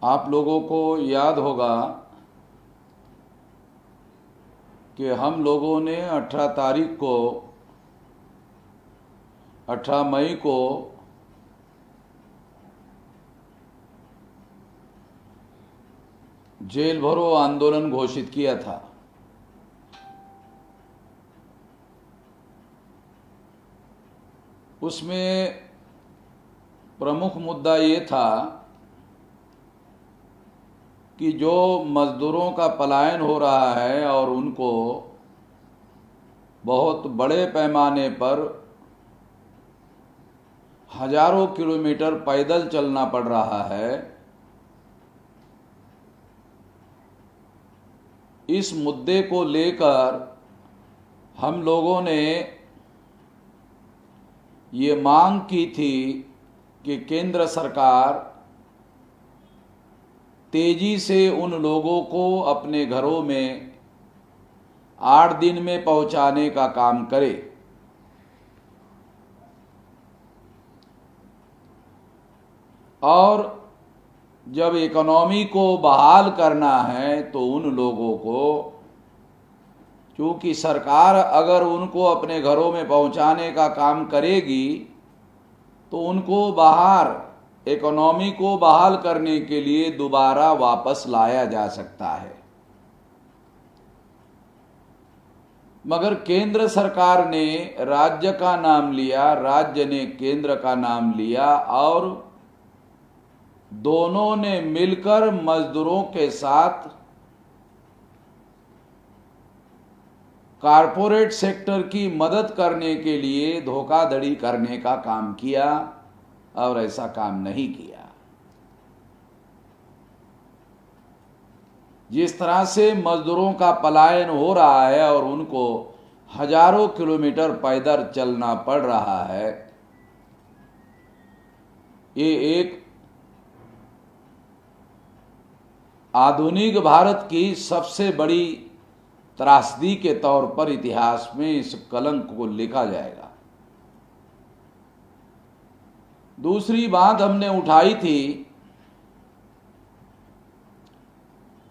आप लोगों को याद होगा कि हम लोगों ने 18 मई को जेल भरो आंदोलन घोषित किया था। उसमें प्रमुख मुद्दा ये था कि जो मज़दूरों का पलायन हो रहा है और उनको बहुत बड़े पैमाने पर हजारों किलोमीटर पैदल चलना पड़ रहा है, इस मुद्दे को लेकर हम लोगों ने ये मांग की थी कि केंद्र सरकार तेजी से उन लोगों को अपने घरों में 8 दिन में पहुंचाने का काम करे। और जब इकोनॉमी को बहाल करना है तो उन लोगों को, क्योंकि सरकार अगर उनको अपने घरों में पहुंचाने का काम करेगी तो उनको बाहर इकोनॉमी को बहाल करने के लिए दोबारा वापस लाया जा सकता है। मगर केंद्र सरकार ने राज्य का नाम लिया, राज्य ने केंद्र का नाम लिया और दोनों ने मिलकर मजदूरों के साथ कारपोरेट सेक्टर की मदद करने के लिए धोखाधड़ी करने का काम किया और ऐसा काम नहीं किया। जिस तरह से मजदूरों का पलायन हो रहा है और उनको हजारों किलोमीटर पैदल चलना पड़ रहा है, ये एक आधुनिक भारत की सबसे बड़ी त्रासदी के तौर पर इतिहास में इस कलंक को लिखा जाएगा। दूसरी बात हमने उठाई थी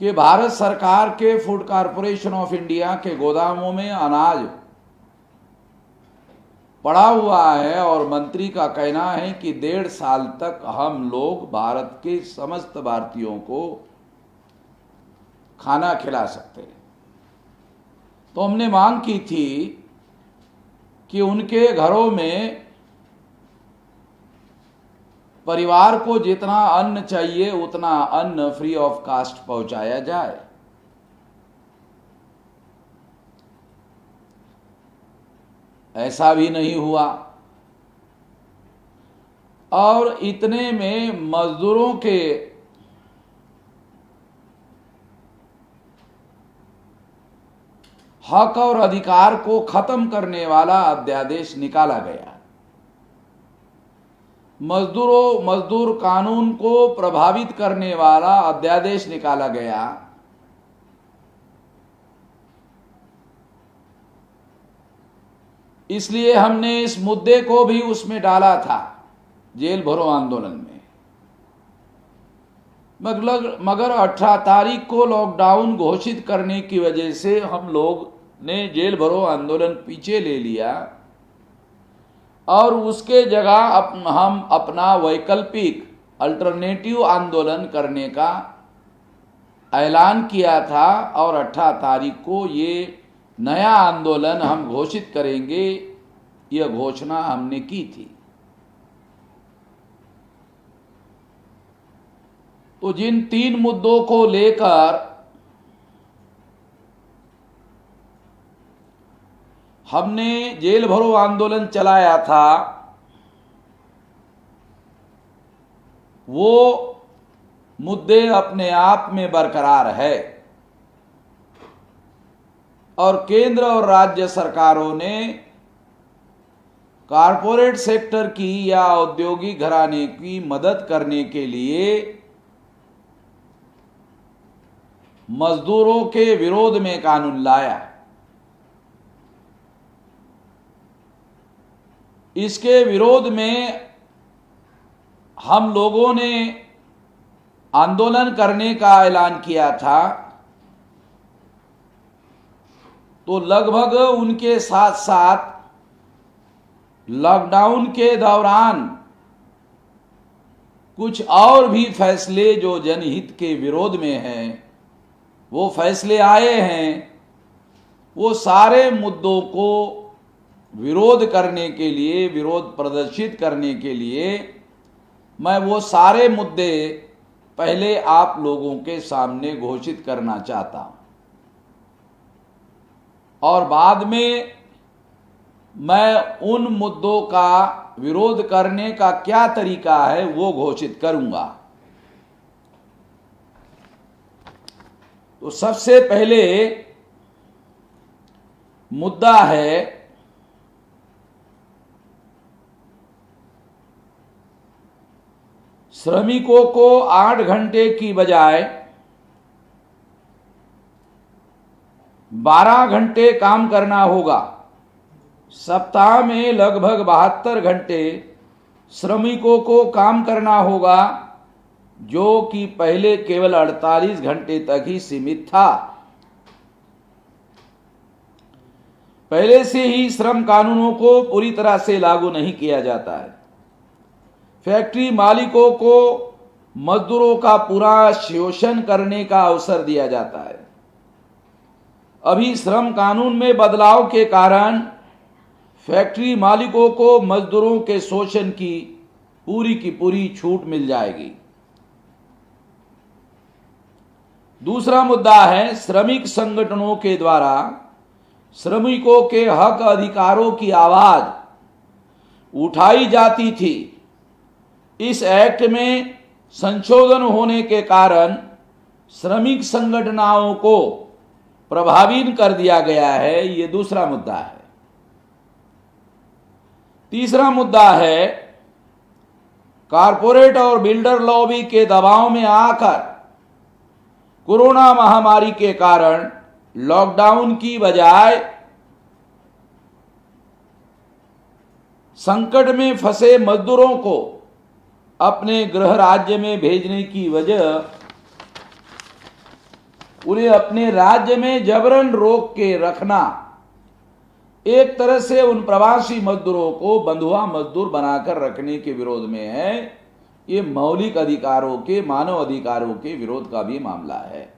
कि भारत सरकार के फूड कॉरपोरेशन ऑफ इंडिया के गोदामों में अनाज पड़ा हुआ है और मंत्री का कहना है कि 1.5 साल तक हम लोग भारत के समस्त भारतीयों को खाना खिला सकते हैं। तो हमने मांग की थी कि उनके घरों में परिवार को जितना अन्न चाहिए उतना अन्न फ्री ऑफ कास्ट पहुंचाया जाए। ऐसा भी नहीं हुआ और इतने में मजदूरों के हक और अधिकार को खत्म करने वाला अध्यादेश निकाला गया। मजदूर कानून को प्रभावित करने वाला अध्यादेश निकाला गया। इसलिए हमने इस मुद्दे को भी उसमें डाला था, जेल भरो आंदोलन में। मगर 18 तारीख को लॉकडाउन घोषित करने की वजह से हम लोग ने जेल भरो आंदोलन पीछे ले लिया और उसके जगह हम अपना वैकल्पिक अल्टरनेटिव आंदोलन करने का ऐलान किया था और 18 तारीख को ये नया आंदोलन हम घोषित करेंगे, यह घोषणा हमने की थी। तो जिन 3 मुद्दों को लेकर हमने जेल भरो आंदोलन चलाया था, वो मुद्दे अपने आप में बरकरार है और केंद्र और राज्य सरकारों ने कारपोरेट सेक्टर की या औद्योगिक घराने की मदद करने के लिए मजदूरों के विरोध में कानून लाया। इसके विरोध में हम लोगों ने आंदोलन करने का ऐलान किया था, तो लगभग उनके साथ साथ लॉकडाउन के दौरान कुछ और भी फैसले जो जनहित के विरोध में हैं, वो फैसले आए हैं। वो सारे मुद्दों को विरोध करने के लिए, विरोध प्रदर्शित करने के लिए मैं वो सारे मुद्दे पहले आप लोगों के सामने घोषित करना चाहता हूं, और बाद में मैं उन मुद्दों का विरोध करने का क्या तरीका है वो घोषित करूंगा। तो सबसे पहले मुद्दा है श्रमिकों को 8 घंटे की बजाय 12 घंटे काम करना होगा। सप्ताह में लगभग 72 घंटे श्रमिकों को काम करना होगा, जो कि पहले केवल 48 घंटे तक ही सीमित था। पहले से ही श्रम कानूनों को पूरी तरह से लागू नहीं किया जाता है। फैक्ट्री मालिकों को मजदूरों का पूरा शोषण करने का अवसर दिया जाता है। अभी श्रम कानून में बदलाव के कारण फैक्ट्री मालिकों को मजदूरों के शोषण की पूरी छूट मिल जाएगी। दूसरा मुद्दा है श्रमिक संगठनों के द्वारा श्रमिकों के हक अधिकारों की आवाज उठाई जाती थी। इस एक्ट में संशोधन होने के कारण श्रमिक संगठनों को प्रभावित कर दिया गया है। ये दूसरा मुद्दा है। तीसरा मुद्दा है कारपोरेट और बिल्डर लॉबी के दबाव में आकर कोरोना महामारी के कारण लॉकडाउन की बजाय संकट में फंसे मजदूरों को अपने गृह राज्य में भेजने की वजह उन्हें अपने राज्य में जबरन रोक के रखना एक तरह से उन प्रवासी मजदूरों को बंधुआ मजदूर बनाकर रखने के विरोध में है। ये मौलिक अधिकारों के, मानव अधिकारों के विरोध का भी मामला है।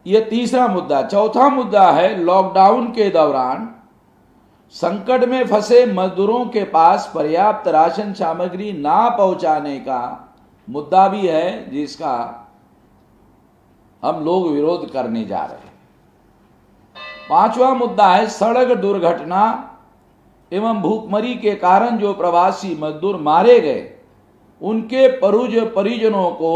यह तीसरा मुद्दा। चौथा मुद्दा है लॉकडाउन के दौरान संकट में फंसे मजदूरों के पास पर्याप्त राशन सामग्री ना पहुंचाने का मुद्दा भी है, जिसका हम लोग विरोध करने जा रहे हैं। पांचवा मुद्दा है सड़क दुर्घटना एवं भूखमरी के कारण जो प्रवासी मजदूर मारे गए, उनके परिजनों को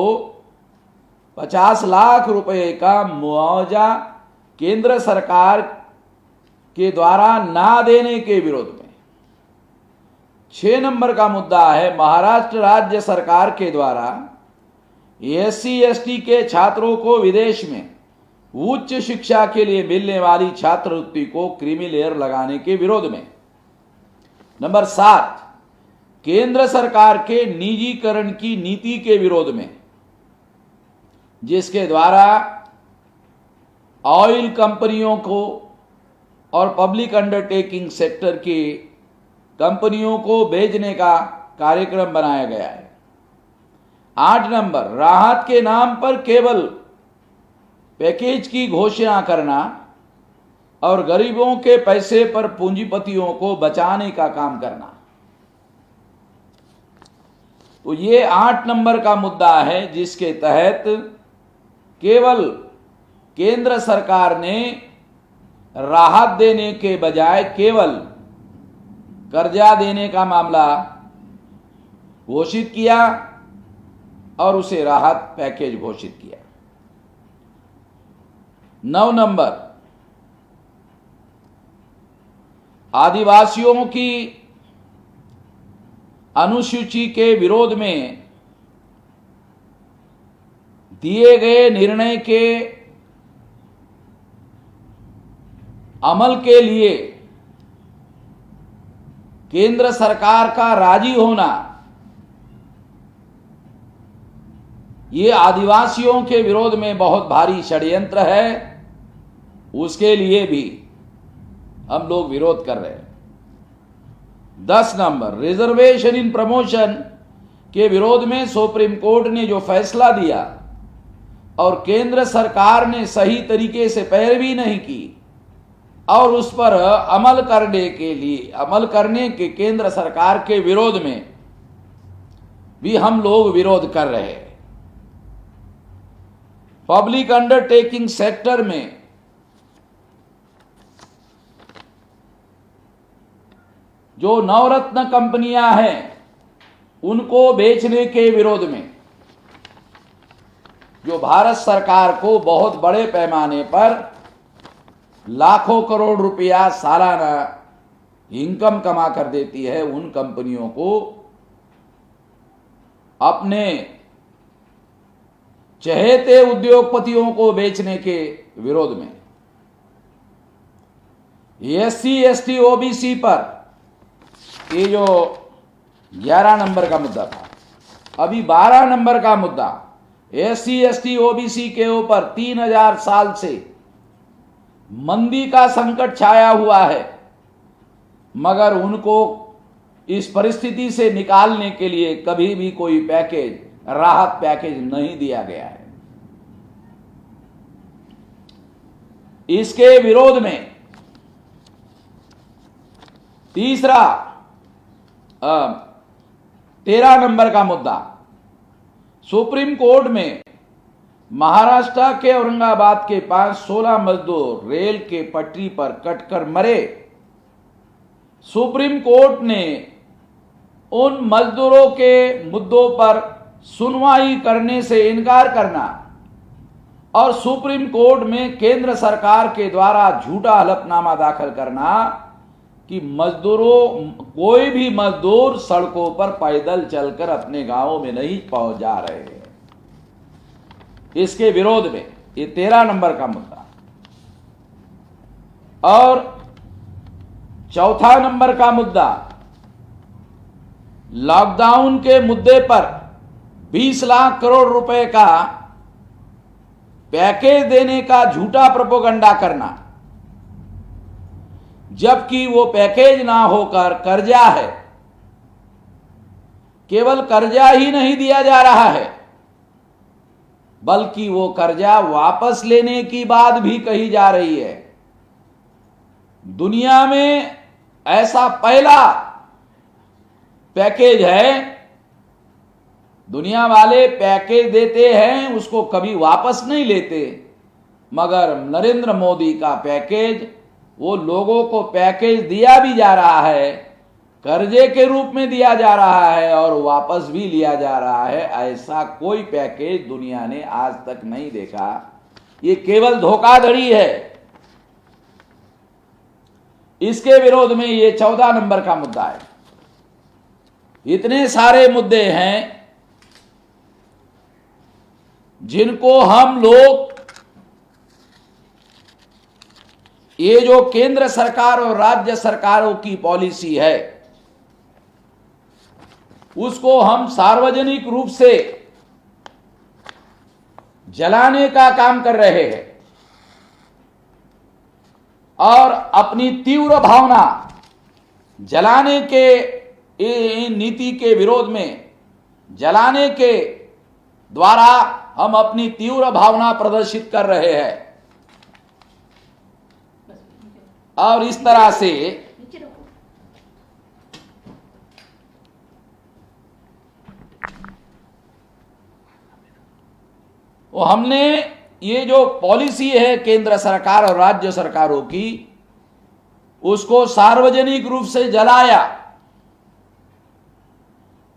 50 लाख रुपए का मुआवजा केंद्र सरकार के द्वारा ना देने के विरोध में। 6 नंबर का मुद्दा है महाराष्ट्र राज्य सरकार के द्वारा SC/ST के छात्रों को विदेश में उच्च शिक्षा के लिए मिलने वाली छात्रवृत्ति को क्रीमी लेयर लगाने के विरोध में। नंबर 7 केंद्र सरकार के निजीकरण की नीति के विरोध में, जिसके द्वारा ऑयल कंपनियों को और पब्लिक अंडरटेकिंग सेक्टर की कंपनियों को भेजने का कार्यक्रम बनाया गया है। 8 नंबर राहत के नाम पर केवल पैकेज की घोषणा करना और गरीबों के पैसे पर पूंजीपतियों को बचाने का काम करना। तो ये 8 नंबर का मुद्दा है, जिसके तहत केवल केंद्र सरकार ने राहत देने के बजाय केवल कर्जा देने का मामला घोषित किया और उसे राहत पैकेज घोषित किया। 9 नंबर आदिवासियों की अनुसूची के विरोध में दिए गए निर्णय के अमल के लिए केंद्र सरकार का राजी होना ये आदिवासियों के विरोध में बहुत भारी षड्यंत्र है, उसके लिए भी हम लोग विरोध कर रहे हैं। 10 नंबर, रिजर्वेशन इन प्रमोशन के विरोध में सुप्रीम कोर्ट ने जो फैसला दिया और केंद्र सरकार ने सही तरीके से पैरवी नहीं की और उस पर अमल करने के केंद्र सरकार के विरोध में भी हम लोग विरोध कर रहे हैं। पब्लिक अंडरटेकिंग सेक्टर में जो नवरत्न कंपनियां हैं उनको बेचने के विरोध में, जो भारत सरकार को बहुत बड़े पैमाने पर लाखों करोड़ रुपया सालाना इनकम कमा कर देती है, उन कंपनियों को अपने चहेते उद्योगपतियों को बेचने के विरोध में। SC ST OBC पर ये जो 11 नंबर का मुद्दा था, अभी 12 नंबर का मुद्दा, SC ST OBC के ऊपर 3000 साल से मंदी का संकट छाया हुआ है, मगर उनको इस परिस्थिति से निकालने के लिए कभी भी कोई पैकेज, राहत पैकेज नहीं दिया गया है। इसके विरोध में तीसरा 13 नंबर का मुद्दा, सुप्रीम कोर्ट में महाराष्ट्र के औरंगाबाद के पास 16 मजदूर रेल के पटरी पर कटकर मरे। सुप्रीम कोर्ट ने उन मजदूरों के मुद्दों पर सुनवाई करने से इनकार करना और सुप्रीम कोर्ट में केंद्र सरकार के द्वारा झूठा हलफनामा दाखिल करना कि कोई भी मजदूर सड़कों पर पैदल चलकर अपने गांवों में नहीं पहुंच जा रहे हैं। इसके विरोध में ये 13 नंबर का मुद्दा। और चौथा नंबर का मुद्दा, लॉकडाउन के मुद्दे पर 20 लाख करोड़ रुपए का पैकेज देने का झूठा प्रोपेगेंडा करना, जबकि वो पैकेज ना होकर कर्जा है। केवल कर्जा ही नहीं दिया जा रहा है, बल्कि वो कर्जा वापस लेने की बात भी कही जा रही है। दुनिया में ऐसा पहला पैकेज है, दुनिया वाले पैकेज देते हैं उसको कभी वापस नहीं लेते, मगर नरेंद्र मोदी का पैकेज, वो लोगों को पैकेज दिया भी जा रहा है, कर्जे के रूप में दिया जा रहा है और वापस भी लिया जा रहा है। ऐसा कोई पैकेज दुनिया ने आज तक नहीं देखा। ये केवल धोखाधड़ी है। इसके विरोध में ये 14 नंबर का मुद्दा है। इतने सारे मुद्दे हैं जिनको हम लोग, ये जो केंद्र सरकार और राज्य सरकारों की पॉलिसी है, उसको हम सार्वजनिक रूप से जलाने का काम कर रहे हैं और अपनी तीव्र भावना जलाने के नीति के विरोध में, जलाने के द्वारा हम अपनी तीव्र भावना प्रदर्शित कर रहे हैं। और इस तरह से वो हमने ये जो पॉलिसी है केंद्र सरकार और राज्य सरकारों की, उसको सार्वजनिक रूप से जलाया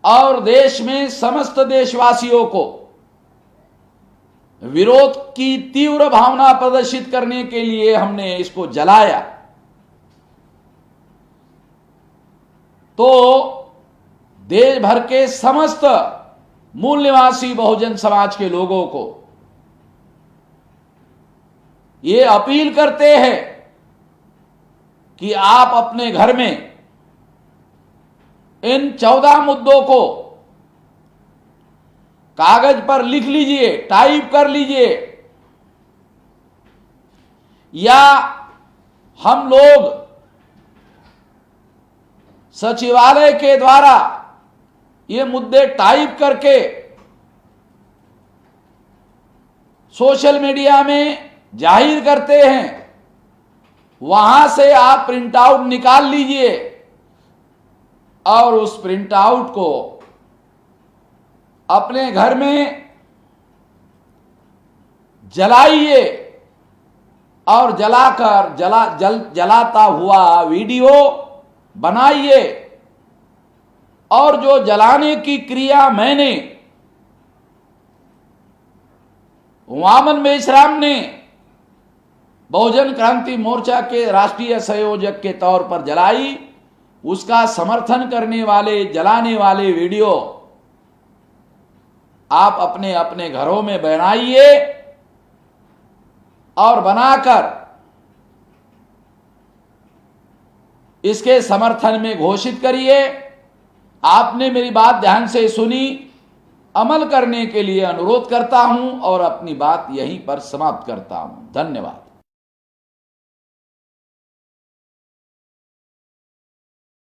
और देश में समस्त देशवासियों को विरोध की तीव्र भावना प्रदर्शित करने के लिए हमने इसको जलाया। तो देश भर के समस्त मूल निवासी बहुजन समाज के लोगों को ये अपील करते हैं कि आप अपने घर में इन 14 मुद्दों को कागज पर लिख लीजिए, टाइप कर लीजिए, या हम लोग सचिवालय के द्वारा ये मुद्दे टाइप करके सोशल मीडिया में जाहिर करते हैं, वहां से आप प्रिंट आउट निकाल लीजिए और उस प्रिंट आउट को अपने घर में जलाइए और जलाकर जलाता हुआ वीडियो बनाइए। और जो जलाने की क्रिया मैंने वामन मेश्राम ने बहुजन क्रांति मोर्चा के राष्ट्रीय संयोजक के तौर पर जलाई, उसका समर्थन करने वाले जलाने वाले वीडियो आप अपने अपने घरों में बनाइए और बनाकर इसके समर्थन में घोषित करिए। आपने मेरी बात ध्यान से सुनी, अमल करने के लिए अनुरोध करता हूं और अपनी बात यहीं पर समाप्त करता हूं। धन्यवाद।